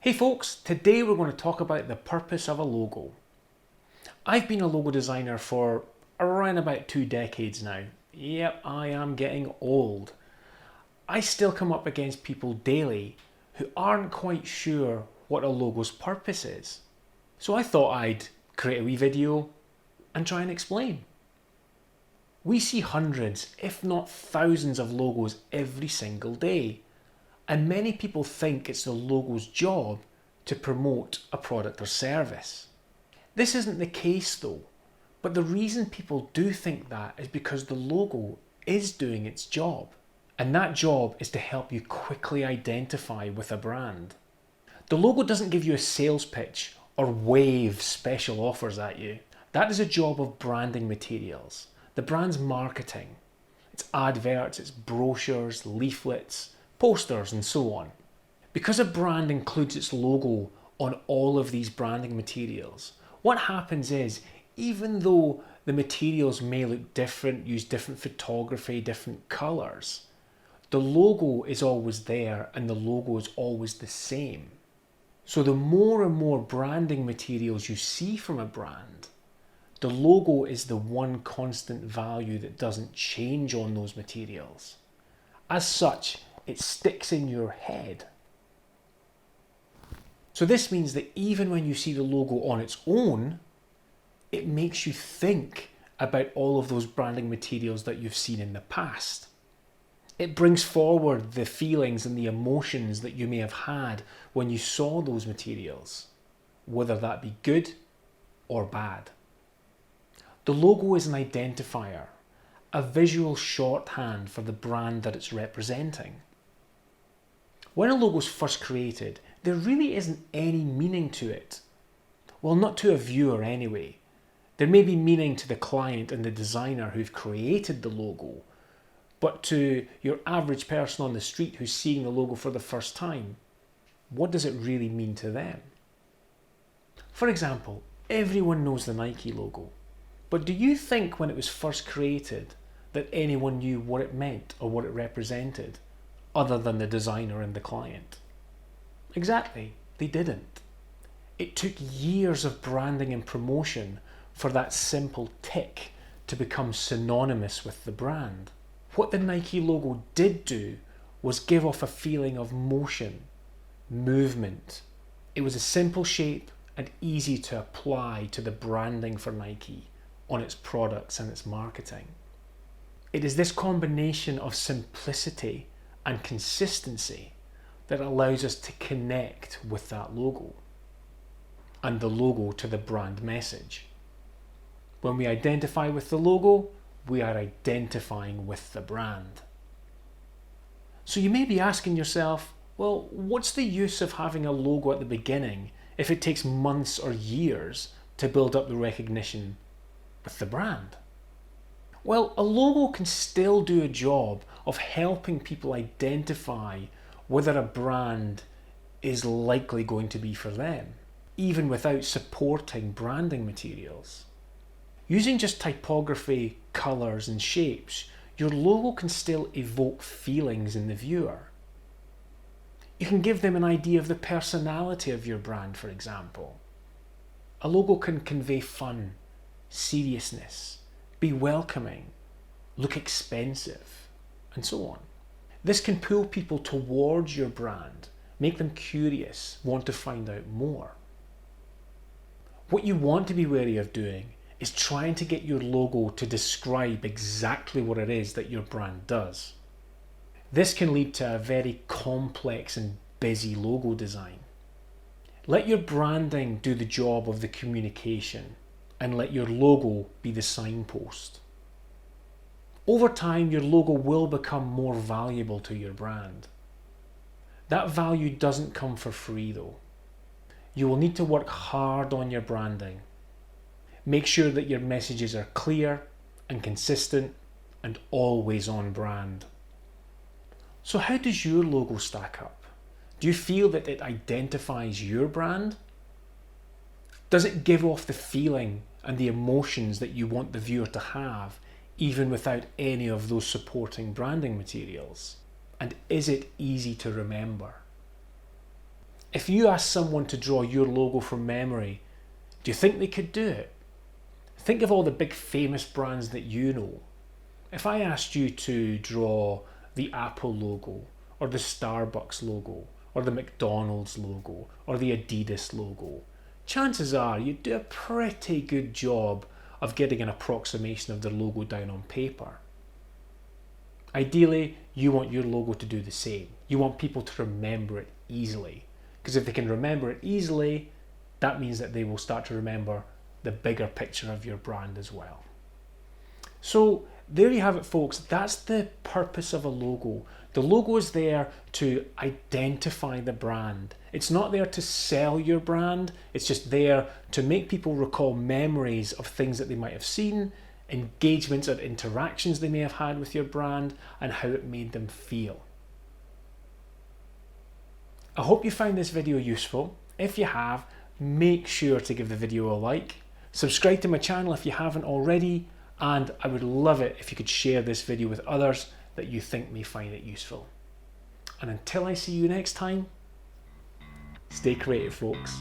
Hey folks, today we're going to talk about the purpose of a logo. I've been a logo designer for around about 2 decades now. Yep, I am getting old. I still come up against people daily who aren't quite sure what a logo's purpose is. So I thought I'd create a wee video and try and explain. We see hundreds, if not thousands of logos every single day. And many people think it's the logo's job to promote a product or service. This isn't the case though, but the reason people do think that is because the logo is doing its job. And that job is to help you quickly identify with a brand. The logo doesn't give you a sales pitch or wave special offers at you. That is a job of branding materials, the brand's marketing. It's adverts, it's brochures, leaflets, posters and so on. Because a brand includes its logo on all of these branding materials, what happens is, even though the materials may look different, use different photography, different colours, the logo is always there and the logo is always the same. So the more and more branding materials you see from a brand, the logo is the one constant value that doesn't change on those materials. As such, it sticks in your head. So this means that even when you see the logo on its own, it makes you think about all of those branding materials that you've seen in the past. It brings forward the feelings and the emotions that you may have had when you saw those materials, whether that be good or bad. The logo is an identifier, a visual shorthand for the brand that it's representing. When a logo is first created, there really isn't any meaning to it. Well, not to a viewer anyway. There may be meaning to the client and the designer who've created the logo, but to your average person on the street who's seeing the logo for the first time, what does it really mean to them? For example, everyone knows the Nike logo, but do you think when it was first created that anyone knew what it meant or what it represented, other than the designer and the client? Exactly, they didn't. It took years of branding and promotion for that simple tick to become synonymous with the brand. What the Nike logo did do was give off a feeling of motion, movement. It was a simple shape and easy to apply to the branding for Nike on its products and its marketing. It is this combination of simplicity and consistency that allows us to connect with that logo and the logo to the brand message. When we identify with the logo, we are identifying with the brand. So you may be asking yourself, well, what's the use of having a logo at the beginning if it takes months or years to build up the recognition with the brand? Well, a logo can still do a job of helping people identify whether a brand is likely going to be for them, even without supporting branding materials. Using just typography, colours and shapes, your logo can still evoke feelings in the viewer. You can give them an idea of the personality of your brand, for example. A logo can convey fun, seriousness, be welcoming, look expensive, and so on. This can pull people towards your brand, make them curious, want to find out more. What you want to be wary of doing is trying to get your logo to describe exactly what it is that your brand does. This can lead to a very complex and busy logo design. Let your branding do the job of the communication and let your logo be the signpost. Over time, your logo will become more valuable to your brand. That value doesn't come for free though. You will need to work hard on your branding. Make sure that your messages are clear and consistent and always on brand. So how does your logo stack up? Do you feel that it identifies your brand? Does it give off the feeling and the emotions that you want the viewer to have, even without any of those supporting branding materials? And is it easy to remember? If you ask someone to draw your logo from memory, do you think they could do it? Think of all the big famous brands that you know. If I asked you to draw the Apple logo, or the Starbucks logo, or the McDonald's logo, or the Adidas logo, chances are you'd do a pretty good job of getting an approximation of their logo down on paper. Ideally, you want your logo to do the same. You want people to remember it easily. Because if they can remember it easily, that means that they will start to remember the bigger picture of your brand as well. So there you have it, folks. That's the purpose of a logo. The logo is there to identify the brand. It's not there to sell your brand. It's just there to make people recall memories of things that they might have seen, engagements or interactions they may have had with your brand, and how it made them feel. I hope you found this video useful. If you have, make sure to give the video a like. Subscribe to my channel if you haven't already, and I would love it if you could share this video with others that you think may find it useful. And until I see you next time, stay creative, folks.